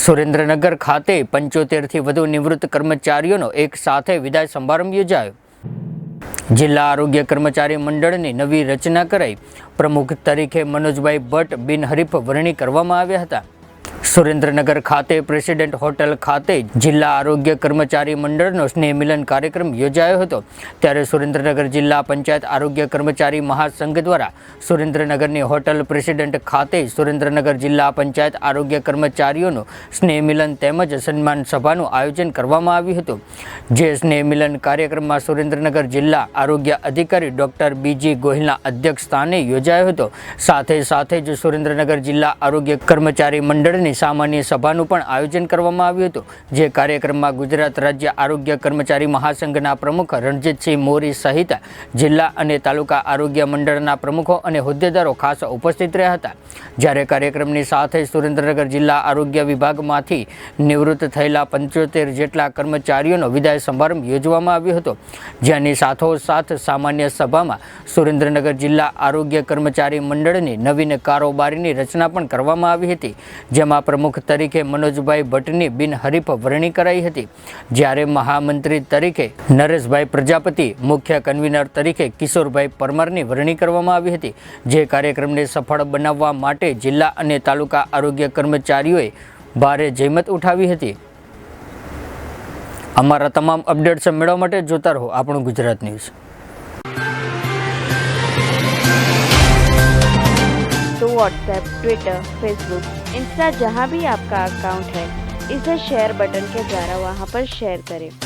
સુરેન્દ્રનગર ખાતે 75થી વધુ નિવૃત્ત કર્મચારીઓનો એક સાથે વિદાય સમારંભ યોજાયો। જિલ્લા આરોગ્ય કર્મચારી મંડળની નવી રચના કરાઈ। પ્રમુખ તરીકે મનોજભાઈ ભટ્ટ બિનહરીફ વરણી કરવામાં આવ્યા હતા। સુરેન્દ્રનગર ખાતે પ્રેસિડેન્ટ હોટલ ખાતે જિલ્લા આરોગ્ય કર્મચારી મંડળનો સ્નેહ મિલન કાર્યક્રમ યોજાયો હતો। ત્યારે સુરેન્દ્રનગર જિલ્લા પંચાયત આરોગ્ય કર્મચારી મહાસંઘ દ્વારા સુરેન્દ્રનગરની હોટલ પ્રેસિડેન્ટ ખાતે સુરેન્દ્રનગર જિલ્લા પંચાયત આરોગ્ય કર્મચારીઓનું સ્નેહ મિલન તેમજ સન્માન સભાનું આયોજન કરવામાં આવ્યું હતું। જે સ્નેહ મિલન કાર્યક્રમમાં સુરેન્દ્રનગર જિલ્લા આરોગ્ય અધિકારી ડોક્ટર બીજી ગોહિલના અધ્યક્ષ સ્થાને યોજાયો હતો। સાથે જ સુરેન્દ્રનગર જિલ્લા આરોગ્ય કર્મચારી મંડળની સામાન્ય સભાનું પણ આયોજન કરવામાં આવ્યું હતું। જે કાર્યક્રમમાં ગુજરાત રાજ્ય આરોગ્ય કર્મચારી મહાસંઘના પ્રમુખ રણજીતસિંહ મોરી સહિત જિલ્લા અને તાલુકા આરોગ્ય મંડળના પ્રમુખો અને હોદ્દેદારો ખાસ ઉપસ્થિત રહ્યા હતા। જ્યારે કાર્યક્રમની સાથે સુરેન્દ્રનગર જિલ્લા આરોગ્ય વિભાગમાંથી નિવૃત્ત થયેલા 75 જેટલા કર્મચારીઓનો વિદાય સમારંભ યોજવામાં આવ્યો હતો। જેની સાથોસાથ સામાન્ય સભામાં સુરેન્દ્રનગર જિલ્લા આરોગ્ય કર્મચારી મંડળની નવીન કારોબારીની રચના પણ કરવામાં આવી હતી। જેમાં પ્રમુખ તરીકે મનોજભાઈ ભટ્ટની બિનહરીફ વરણી કરાઈ હતી। જ્યારે મહામંત્રી તરીકે નરેશભાઈ પ્રજાપતિ, મુખ્ય કન્વીનર તરીકે કિશોરભાઈ પરમારની વરણી કરવામાં આવી હતી। જે કાર્યક્રમને સફળ બનાવવા માટે જિલ્લા અને તાલુકા આરોગ્ય કર્મચારીઓએ ભારે જહેમત ઉઠાવી હતી। અમારા તમામ અપડેટ્સ મેળવવા માટે જોતા રહો આપણું ગુજરાત ન્યૂઝ। तो व्हाट्सएप, ट्विटर, फेसबुक, इंस्टा जहाँ भी आपका अकाउंट है, इसे शेयर बटन के द्वारा वहाँ पर शेयर करें।